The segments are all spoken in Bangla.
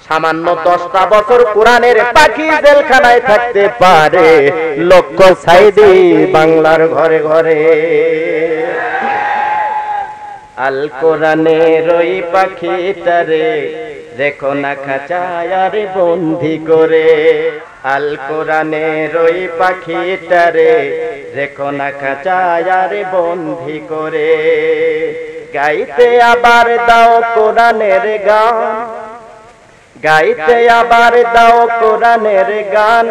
সামান্য 10টা বছর কোরআনের পাখি জেলখানায় থাকতে পারে, লক্ষ সাইদি বাংলার ঘরে ঘরে। আল কোরআনের ওই পাখিটারে রেখো না খাঁচায় আর বন্দি করে। আল কোরআনের ওই পাখিটারে রেখো না খাঁচায় আর বন্দি করে। গাইতে আবার দাও কোরআনের গান, গাইতে আবার দাও কোরআনের গান,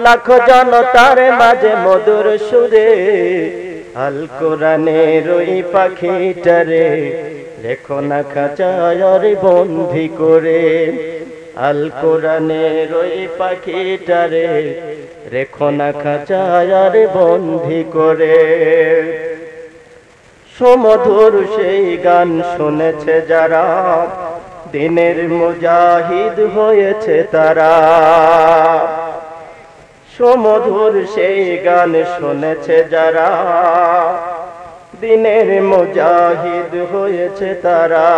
লাখো জনতার মাঝে মধুর সুরে। আল কোরআনের ওই পাখিটারে রেখো না খাঁচায় আর বন্দি করে। আল কোরআনের ওই পাখিটারে রেখো না খাঁচায় আর বন্দি করে। সুমধুর সেই গান শুনেছে যারা, দিনের মুজাহিদ হয়েছে তারা। সুমধুর সেই গান শুনেছে যারা, দিনের মুজাহিদ হয়েছে তারা।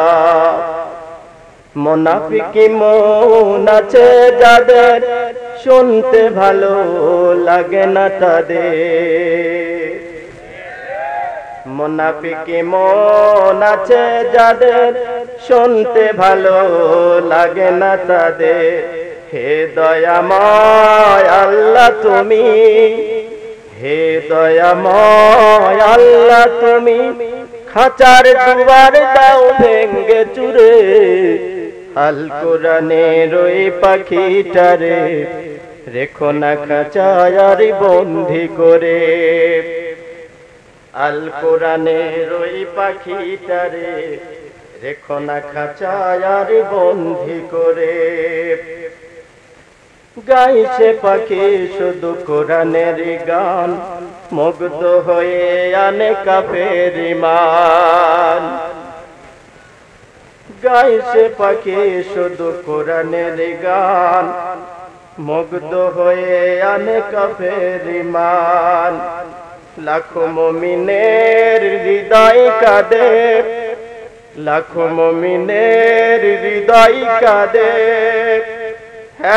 মুনাফিকি মন আছে যাদের, শুনতে ভালো লাগে না তাদের। মুনাফিকি মন আছে যাদের, শুনতে ভালো লাগে না তাদের। হে দয়াময় আল্লাহ তুমি, হে দয়াময় আল্লাহ তুমি, খাঁচার দুয়ার দাও ভেঙ্গে চুরে। আল কোরআনের ওই পাখিটারে রেখো না খাঁচায় আর বন্দি করে। আল কোরআনের ওই পাখিটারে রেখো না খাঁচায় আর বন্দি করে। গাইছে পাখি শুধু কোরআনের গান, মুগ্ধ হয়ে আনে কাফের ঈমান। গাইছে পাখি শুধু কোরআনের গান, মুগ্ধ হয়ে আনে কাফের ঈমান। লাখো মুমিনের হৃদয় কাঁদে, লাখো মুমিনের হৃদয় কাঁদে,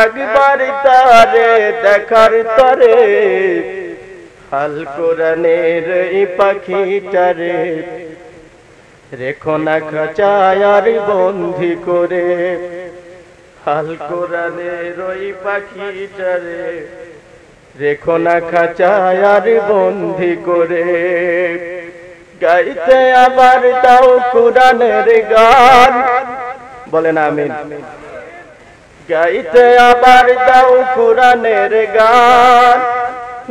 একবার তারে দেখার তরে। আল কোরআনের এই পাখিটারে রেখো না খাঁচায় আর বন্দি করে। আল কোরআনের ওই পাখিটারে রেখো না খাঁচায় আর বন্দি করে। গাইতে আবার দাও কোরআনের গান, বলেন আমিন। গাইতে আবার দাও কোরআনের গান,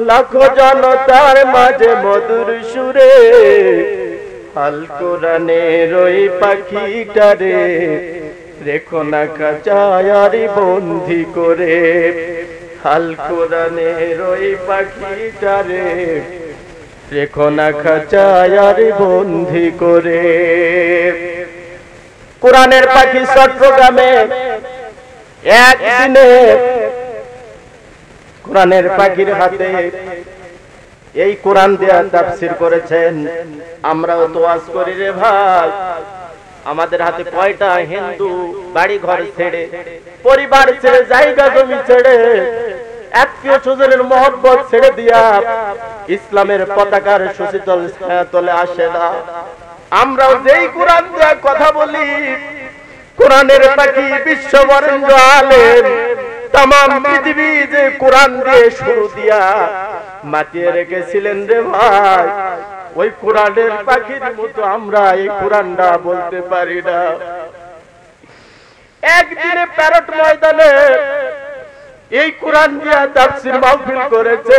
লাখো জনতার মাঝে মধুর সুরে। আল কোরআনের ওই পাখিটারে রেখো না খাঁচায় আর বন্দি করে। আল কোরআনের ওই পাখিটারে রেখো না খাঁচায় আর বন্দি করে। কোরআনের পাখি চট্টগ্রামে একদিনে কোরআনের পাখির হাতে এই কোরআন দিয়া তাফসীর করেছেন। আমরাও তো ওয়াজ করি রে ভাই, আমাদের হাতে কয়টা হিন্দু বাড়ি ঘর ছেড়ে, পরিবার ছেড়ে, জায়গা জমি ছেড়ে, আত্মীয় স্বজনের মহব্বত ছেড়ে দিয়া ইসলামের পতাকার সুশীতল ছায়াতলে আসে না। আমরাও যেই কোরআন দিয়া কথা বলি, কোরআনের পাখি বিশ্ববরেণ্য আলেম तमाम পৃথিবী যে কোরআন দিয়ে শুরু দিয়া মাটিয়ে রেখেছিলেন রে ভাই, ওই কোরআনের পাখির মতো আমরা এই কোরআনটা বলতে পারি না। একদিনে প্যারট ময়দানে এই কোরআন দিয়া তাফসীর মাহফিল করেছে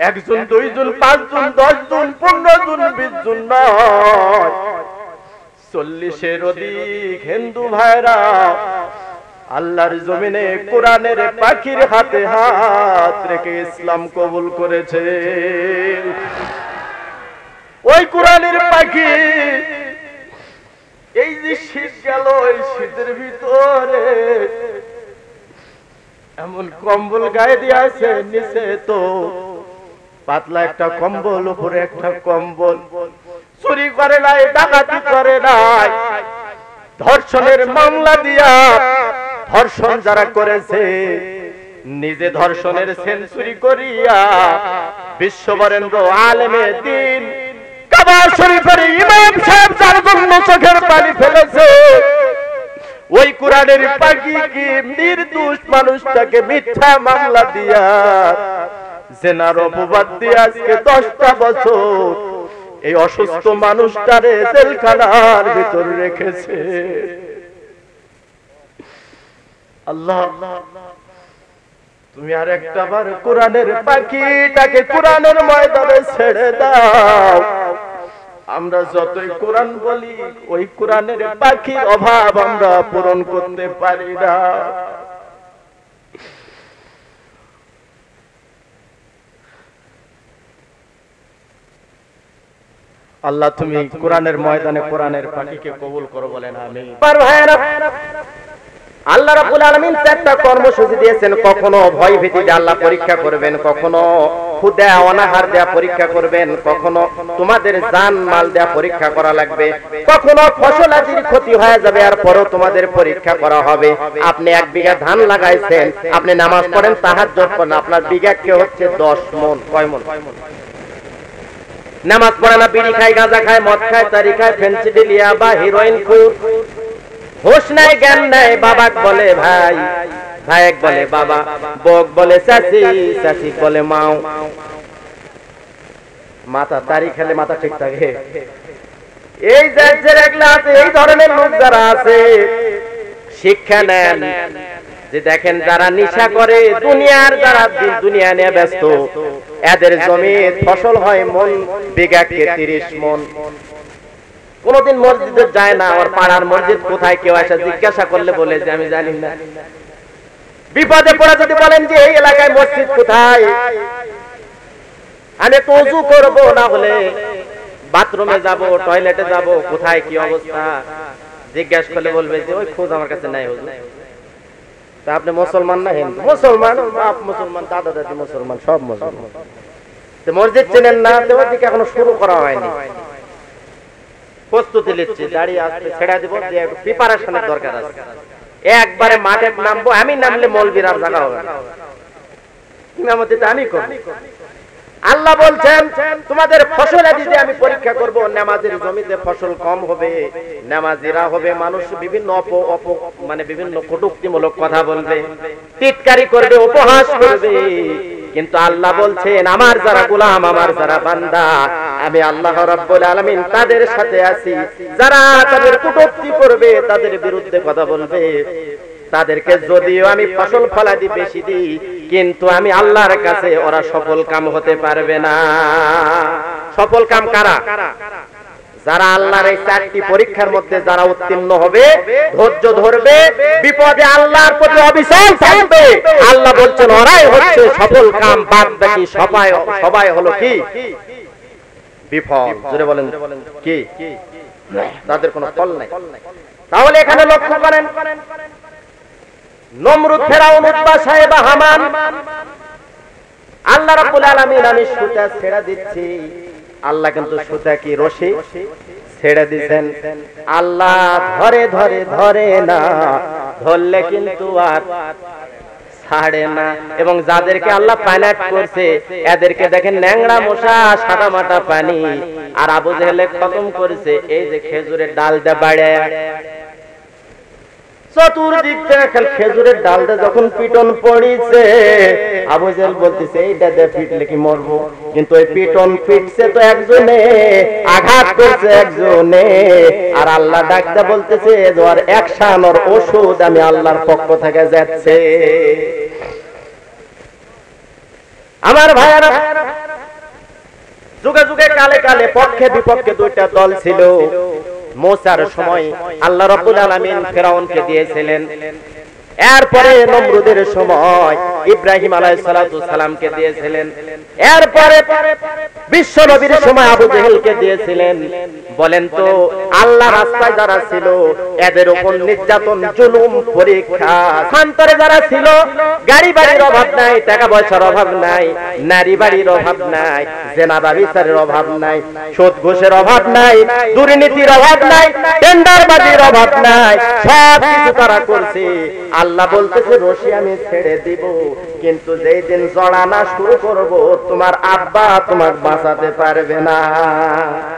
একজন, দুইজন, পাঁচজন, 10 জন, 15 জন, 20 জন নয়, 40-এর অধিক হিন্দু ভাইরা আল্লাহর জমিনে কোরআনের পাখির হাতে হাত রেখে ইসলাম কবুল করেছে। ওই কোরআনের পাখি এই যে শীত গেল, এই শীতের ভিতরে এমন কম্বল গায়ে দিয়ে আছে, নিচে তো পাতলা একটা কম্বল, উপরে একটা কম্বল। চুরি করে নাই, ডাকাতি করে নাই, ধর্ষণের মামলা দিয়া ধর্ষণ যারা করেছে, নিজে ধর্ষণের সেঞ্চুরি করিয়া বিশ্ববরেণ্য আলেমে দ্বীন কাবা শরীফের ইমাম সাহেব যার জন্য চোখের পানি ফেলেছে, ওই কোরআনের পাখি কি নির্দোষ মানুষটাকে মিথ্যা মামলা দিয়া জেনার অপবাদ দিয়ে আজকে 10টা বছর এই অসুস্থ মানুষটারে জেলখানার ভিতর রেখেছে। আল্লাহ, তুমি আর একটা বার কোরআনের পাখিটাকে কোরআনের ময়দানে ছেড়ে দাও। আমরা যতই কোরআন বলি, ওই কোরআনের পাখির অভাব আমরা পূরণ করতে পারি না। আল্লাহ, তুমি কোরআনের ময়দানে কোরআনের পাখিকে কবুল করো, বলেন আমিন। আল্লাহ রাব্বুল আলামিন চারটা কর্মসূচি দিয়েছেন। কখনো ভয় ভীতি দিয়ে আল্লাহ পরীক্ষা করবেন, কখনো ক্ষুধা অনাহার দেয়া পরীক্ষা করবেন, কখনো তোমাদের জান মাল দেয়া পরীক্ষা করা লাগবে, কখনো ফসল আজির ক্ষতি হয়ে যাবে আর পরও তোমাদের পরীক্ষা করা হবে। আপনি 1 বিঘা ধান লাগাইছেন, আপনি নামাজ পড়েন, তাহাজ্জুদ করেন, আপনার বিঘা কে হচ্ছে 10 মণ। কয় মণ? নামাজ পড়ে না, বিড়ি খায়, গাঁজা খায়, মদ খায়, তারি খায়, ফেন্সিডিলিয়া বা হিরোইন খুব, হোশ নাই জ্ঞান নাই, বাবাক বলে ভাই, ভাইক বলে বাবা, বক বলে চাচি, চাচি বলে মাও। মাথা তারি খেলে মাথা ঠিক থাকে। এই যে এগুলা আছে, এই ধরনের লোক যারা আছে, শিক্ষা নেন যে দেখেন যারা নেশা করে, দুনিয়ার যারা দুনিয়া নিয়ে ব্যস্ত, এদের জমি ফসল হয় মন বিঘাকে 30 মণ। কোনদিন মসজিদে যায় না, ওর পাড়ার মসজিদ কোথায় কেউ এসে জিজ্ঞাসা করলে বলে যে আমি জানি না। বিপদে পড়ে যদি বলেন যে এই এলাকায় মসজিদ কোথায়, আমি তো ওযু করব, না হলে বাথরুমে যাব, টয়লেটে যাব, কোথায় কি অবস্থা জিজ্ঞাসা করলে বলবে যে ওই খোঁজ আমার কাছে নাই হুজুর। তা আপনি মুসলমান না হিন্দু? মুসলমান, বাপ মুসলমান, দাদা দাদি মুসলমান, সব মুসলমান। তো মসজিদ চেনেন না, তো ওদিকে এখনো শুরু করা হয়নি, প্রস্তুতি নিচ্ছি, দাঁড়িয়ে আসতে ছেড়ে দিব, যে একটু প্রিপারেশনের দরকার আছে। একবারে মাঠে নামবো, আমি নামলে মৌলবীর আর জায়গা হবে না, ইমামতি তো আমি করব। আল্লাহ বলছেন তোমাদের ফসল দিতে আমি পরীক্ষা করব। নামাজের জমিতে ফসল কম হবে, নামাজিরা হবে মানুষ বিভিন্ন মানে বিভিন্ন কটূক্তিমূলক কথা বলবে, টিটকারি করবে, উপহাস করবে, কিন্তু আল্লাহ বলছেন আমার যারা গোলাম, আমার যারা বান্দা, আমি আল্লাহ রাব্বুল আলামিন তাদের সাথে আছি। যারা তাদের কটূক্তি করবে, তাদের বিরুদ্ধে কথা বলবে, তাদেরকে যদিও আমি ফসল ফলাদি বেশি দিই, কিন্তু আমি আল্লাহর কাছে ওরা সফল কাম হতে পারবে না। সফল কাম কারা? যারা আল্লাহর এই 4টি পরীক্ষার মধ্যে যারা উত্তীর্ণ হবে, ধৈর্য ধরবে, বিপদে আল্লাহর প্রতি অবিচল থাকবে, আল্লাহ বলছেন ওরাই হচ্ছে সফল কাম। বাদ বাকি সবাই হলো কি? বিফল। জোরে বলেন কি? তাদের কোনো ফল নাই। তাহলে এখানে লক্ষ্য করেন, নমরুদ, ফেরাউন, উতবা, সাহেবা, হামান, আল্লাহ রাব্বুল আলামিন আমি সুতা ছেড়ে দিচ্ছি, আল্লাহ কিন্তু সুতা কি রশি ছেড়ে দিবেন। আল্লাহ ধরে ধরে ধরে না, ধরলে কিন্তু আর ছাড়ে না। এবং যাদেরকে আল্লাহ পাইলট করছে, এদেরকে দেখেন ন্যাংরা মশা, সাদা মাটা পানি। আর আবু জেহেলে খতম করেছে এই যে খেজুরের ডাল দে বাড়ে, চতুর্দিক থেকে খেজুরের ডালটা যখন পিটন পড়িছে, আবু জেহেল বলতেছে এইটা দিয়ে পিটলে কি মরবো? কিন্তু ওই পিটন পিটছে তো একজনে, আঘাত করছে একজনে, আর আল্লাহ ডাকতে বলতেছে ওর অ্যাকশন, ওর ওষুধ আমি আল্লাহর পক্ষ থেকে যাচ্ছে। আমার ভাইয়ারা, যুগে যুগে কালে কালে পক্ষে বিপক্ষে দুইটা দল ছিল। মুসার সময় আল্লাহ রাব্বুল আলামিন ফেরাউনকে দিয়েছিলেন, এরপরে নমরুদের সময় ইব্রাহিম আলাইহিস সালাতু সালামকে দিয়েছিলেন, এরপরে বিশ্ব নবীর সময় আবু জেহেলকে দিয়েছিলেন। বলেন তো আল্লাহ রাস্তায় যারা ছিল এদের উপর নির্যাতন জুলুম পরীক্ষা, শান্তরে যারা ছিল গাড়ি বাড়ির অভাব নাই, টাকা পয়সার অভাব নাই, নারী বাড়ির অভাব নাই, জেনা ব্যভিচারের অভাব নাই, সুদ ঘুষের অভাব নাই, দুর্নীতির অভাব নাই, টেন্ডারবাজির অভাব নাই, সব কিছু তারা করছে। আল্লাহ বলতেছে রশি আমি ছেড়ে দিব, কিন্তু যেই দিন জড়ানা শুরু করব তোমার আব্বা তোমাকে বাঁচাতে পারবে না।